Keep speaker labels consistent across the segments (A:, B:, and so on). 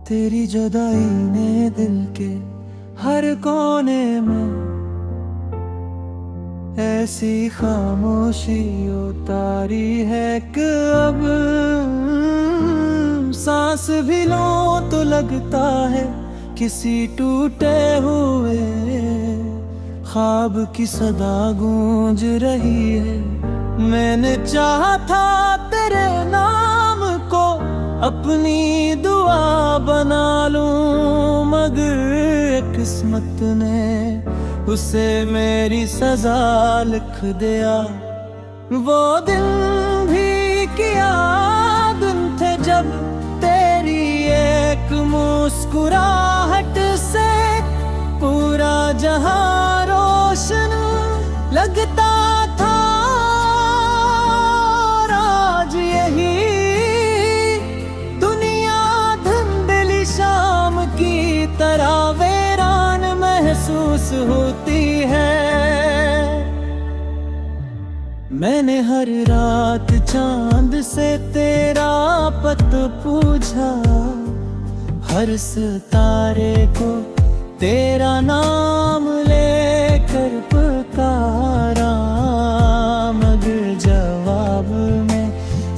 A: तेरी जुदाई ने दिल के हर कोने में ऐसी खामोशी उतारी है कि अब सांस भी लो तो लगता है किसी टूटे हुए ख्वाब की सदा गूंज रही है। मैंने चाहा था तेरे नाम को अपनी दुआ बना लूं, मगर किस्मत ने उसे मेरी सजा लिख दिया। वो दिन भी क्या दिन थे जब तेरी एक मुस्कुराहट से पूरा जहां रोशन लगता था। और आज यही दुनिया धुंधली शाम की तरह वीरान महसूस होती है। मैंने हर रात चांद से तेरा पता पूछा, हर सितारे को तेरा नाम लेकर पुकारा, मगर जवाब में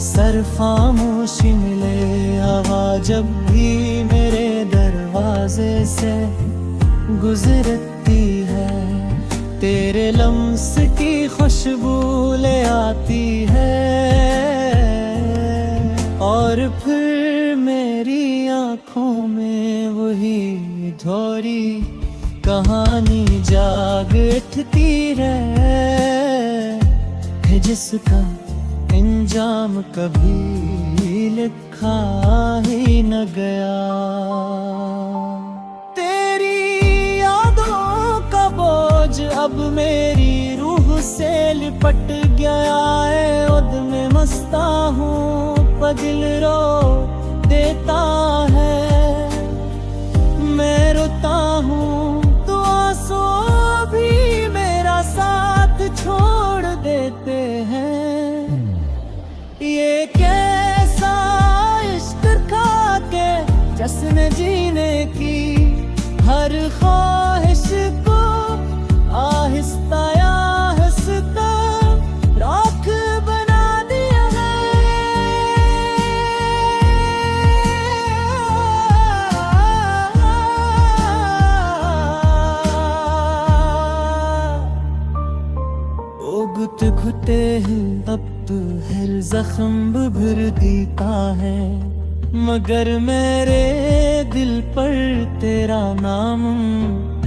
A: सिर्फ खामोशी मिले। हवा जब भी मेरे दरवाजे से गुजरती है, तेरे लम्स की खुशबू ले आती है। और फिर मेरी आँखों में वही थोड़ी कहानी जाग उठती है, जिसका इंजाम कभी लिखा ही न गया। तेरी यादों का बोझ अब मेरी रूह से लिपट गया है। उद में मस्ता हूँ पर दिल रो देता है। मैं रोता हूँ तो आंसू भी मेरा साथ छोड़ देते हैं। ये कैसा इश्क खा के जश्न जीने की हर ख्वाहिश को आहिस्ता आहिस्ता राख बना दिया है। घुट घुटे अब तो हर जख्म भर देता है, मगर मेरे दिल पर तेरा नाम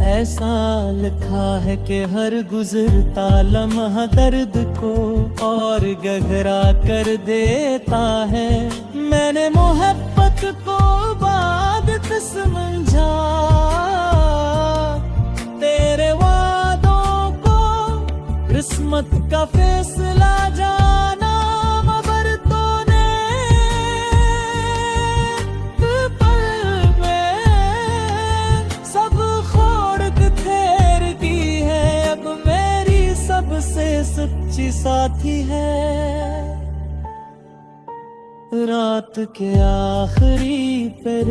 A: ऐसा लिखा है कि हर गुजरता लम्हा दर्द को और गहरा कर देता है। मैंने मोहब्बत को इबादत समझा, तेरे वादों को किस्मत का फैसला जाना, मगर तूने पल में सब खोड़ ठहर दी है। अब मेरी सबसे सच्ची साथी है। रात के आखिरी पर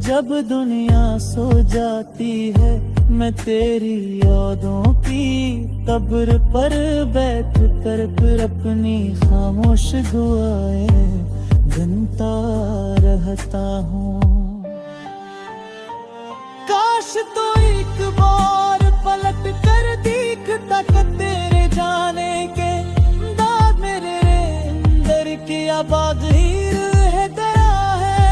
A: जब दुनिया सो जाती है, मैं तेरी यादों की कब्र पर बैठ कर फिर अपनी खामोश दुआएं गिनता रहता हूँ। काश तो एक बार पलट कर दिखता तेरे जाने के दाग मेरे अंदर की आबाद हीर है दया है।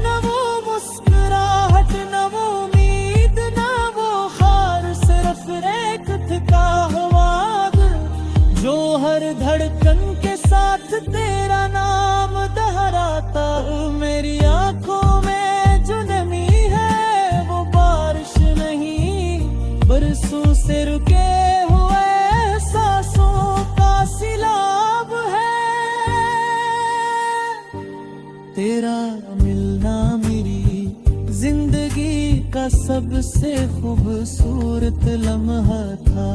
A: न वो मुस्कुराहट न वो उम्मीद न वो खार, सिर्फ एक थका हुआ जो हर धड़कन के साथ तेरा नाम दोहराता। मेरी आंखों में जो नमी है वो बारिश नहीं, बरसों से रुके हुए सांसों का सिलाब है। तेरा मिलना मेरी जिंदगी का सबसे खूबसूरत लम्हा था,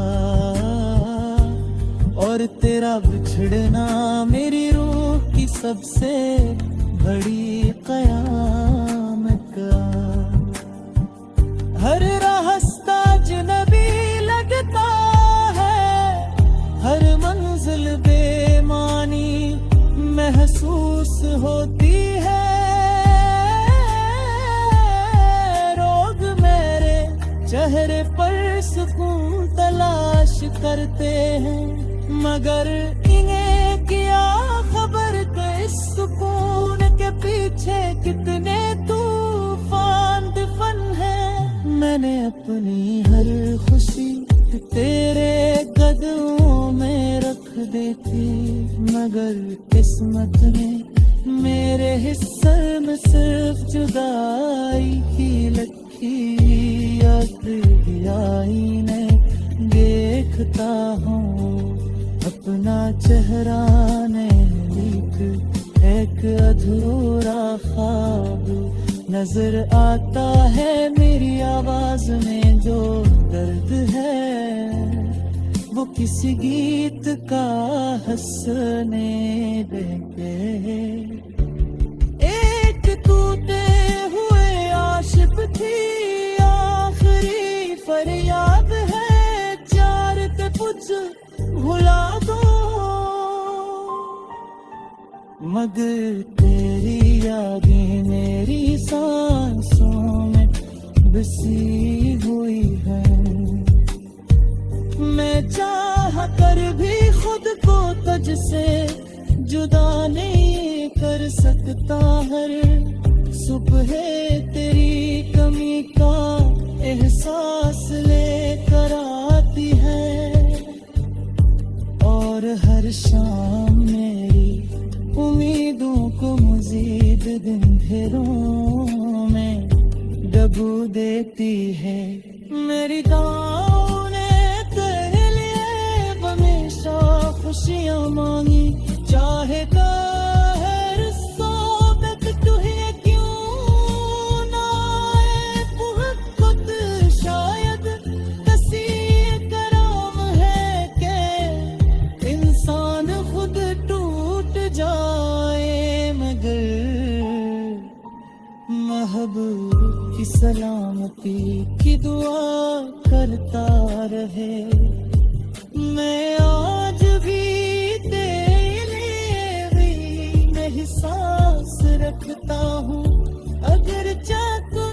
A: और तेरा बिछड़ना मेरी रूह की सबसे घड़ी क़यामत का। हर रास्ता अजनबी लगता है, हर मंजिल बेमानी महसूस होती है। रोग मेरे चेहरे पर सुकून तलाश करते हैं, मगर इन्हें क्या खबर के इस सुकून के पीछे कितने तूफान दफन है। मैंने अपनी हर खुशी तेरे कदमों में रख दी थी, मगर किस्मत ने मेरे हिस्से में सिर्फ जुदाई की लकीर आईने देखता हूँ अपना चेहरा नज़दीक, एक अधूरा ख्वाब नजर आता है। मेरी आवाज में जो दर्द है वो किसी गीत का हंसने देते। एक टूटे हुए आशिक थी आखिरी फरियाद है, चार ते कुछ भुला दो, मगर तेरी यादें मेरी सांसों में बसी हुई है। मैं चाह कर भी खुद को तुझसे जुदा नहीं कर सकता। हर सुबह तेरी कमी का एहसास लेकर आती है, और हर शाम मेरी उम्मीदों को मजीद दिन घेरों में डबो देती है। मेरी दुआओं ने तेरे लिए हमेशा खुशियाँ मांगी, चाहे हर सोबत तुझे क्यों ना आए बहुत शायद कसी कराम है के इंसान खुद टूट जाए, मगर महबूब की सलामती की दुआ करता रहे। मैं आज भी तेरे लिए में एहसास रखता हूँ, अगर चाह